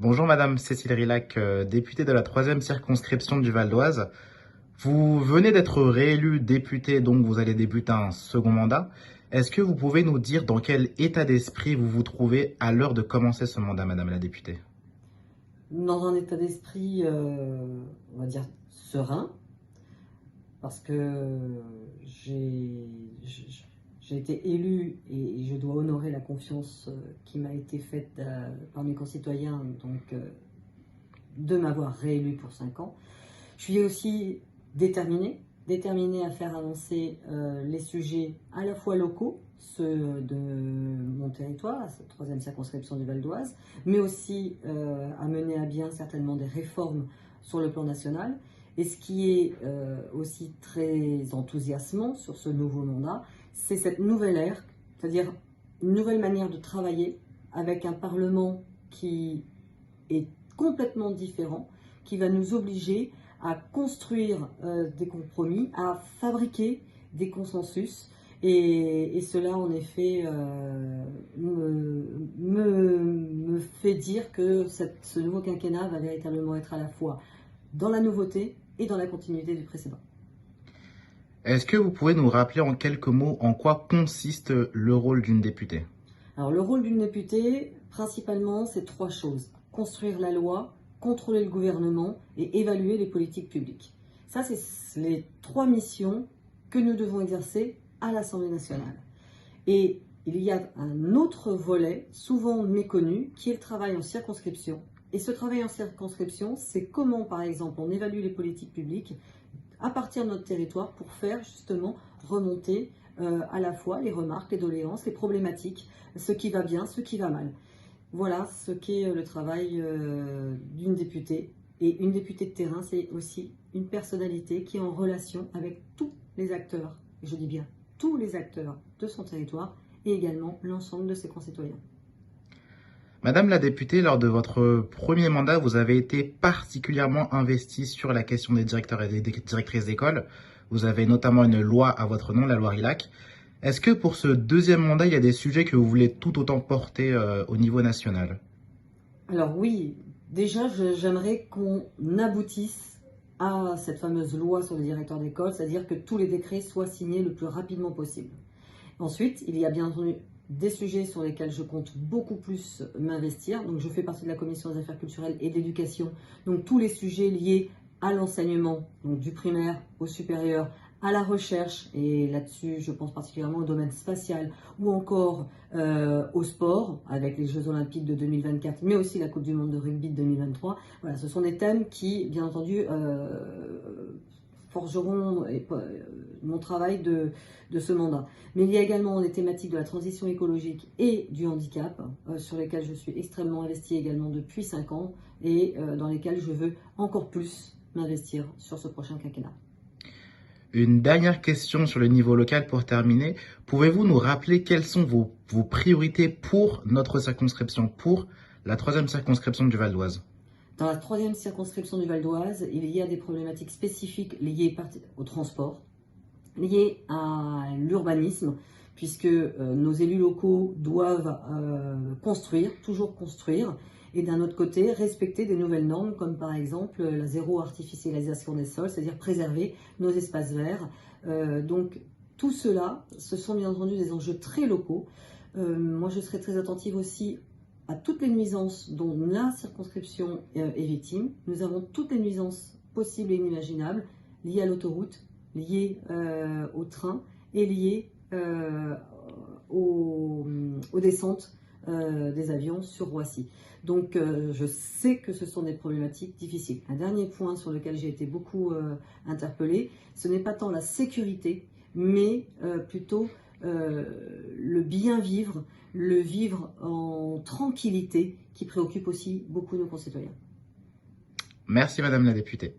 Bonjour Madame Cécile Rilhac, députée de la troisième circonscription du Val d'Oise. Vous venez d'être réélue députée, donc vous allez débuter un second mandat. Est-ce que vous pouvez nous dire dans quel état d'esprit vous vous trouvez à l'heure de commencer ce mandat, Madame la députée? Dans un état d'esprit, on va dire, serein, parce que j'ai j'ai été élue et je dois honorer la confiance qui m'a été faite par mes concitoyens, donc de m'avoir réélue pour 5 ans. Je suis aussi déterminée à faire avancer les sujets à la fois locaux, ceux de mon territoire, cette troisième circonscription du Val d'Oise, mais aussi à mener à bien certainement des réformes sur le plan national. Et ce qui est aussi très enthousiasmant sur ce nouveau mandat, c'est cette nouvelle ère, c'est-à-dire une nouvelle manière de travailler avec un Parlement qui est complètement différent, qui va nous obliger à construire des compromis, à fabriquer des consensus. Et cela, en effet, me fait dire que ce nouveau quinquennat va véritablement être à la fois dans la nouveauté et dans la continuité du précédent. Est-ce que vous pouvez nous rappeler en quelques mots en quoi consiste le rôle d'une députée? Alors, le rôle d'une députée, principalement, c'est 3 choses. Construire la loi, contrôler le gouvernement et évaluer les politiques publiques. Ça, c'est les 3 missions que nous devons exercer à l'Assemblée nationale. Et il y a un autre volet, souvent méconnu, qui est le travail en circonscription. Et ce travail en circonscription, c'est comment, par exemple, on évalue les politiques publiques à partir de notre territoire pour faire justement remonter à la fois les remarques, les doléances, les problématiques, ce qui va bien, ce qui va mal. Voilà ce qu'est le travail d'une députée. Et une députée de terrain, c'est aussi une personnalité qui est en relation avec tous les acteurs, et je dis bien tous les acteurs de son territoire, et également l'ensemble de ses concitoyens. Madame la députée, lors de votre premier mandat, vous avez été particulièrement investie sur la question des directeurs et des directrices d'école. Vous avez notamment une loi à votre nom, la loi Rilhac. Est-ce que pour ce deuxième mandat, il y a des sujets que vous voulez tout autant porter au niveau national? Alors oui, déjà j'aimerais qu'on aboutisse à cette fameuse loi sur les directeurs d'école, c'est-à-dire que tous les décrets soient signés le plus rapidement possible. Ensuite, il y a bien entendu des sujets sur lesquels je compte beaucoup plus m'investir. Donc je fais partie de la commission des affaires culturelles et d'éducation. Donc tous les sujets liés à l'enseignement, donc du primaire au supérieur, à la recherche, et là-dessus je pense particulièrement au domaine spatial, ou encore au sport, avec les Jeux Olympiques de 2024, mais aussi la Coupe du Monde de rugby de 2023. Voilà, ce sont des thèmes qui, bien entendu, forgeront mon travail de ce mandat. Mais il y a également les thématiques de la transition écologique et du handicap, sur lesquelles je suis extrêmement investie également depuis 5 ans, et dans lesquelles je veux encore plus m'investir sur ce prochain quinquennat. Une dernière question sur le niveau local pour terminer. Pouvez-vous nous rappeler quelles sont vos priorités pour notre circonscription, pour la troisième circonscription du Val d'Oise? Dans la troisième circonscription du Val d'Oise, il y a des problématiques spécifiques liées au transport, liées à l'urbanisme, puisque nos élus locaux doivent construire, toujours construire, et d'un autre côté, respecter des nouvelles normes, comme par exemple la zéro artificialisation des sols, c'est-à-dire préserver nos espaces verts. Donc tout cela, ce sont bien entendu des enjeux très locaux. Moi, je serai très attentive aussi à toutes les nuisances dont la circonscription est victime. Nous avons toutes les nuisances possibles et inimaginables liées à l'autoroute, liées au train et liées aux descentes des avions sur Roissy. Donc je sais que ce sont des problématiques difficiles. Un dernier point sur lequel j'ai été beaucoup interpellée, ce n'est pas tant la sécurité, mais plutôt le bien vivre, le vivre en tranquillité, qui préoccupe aussi beaucoup nos concitoyens. Merci Madame la députée.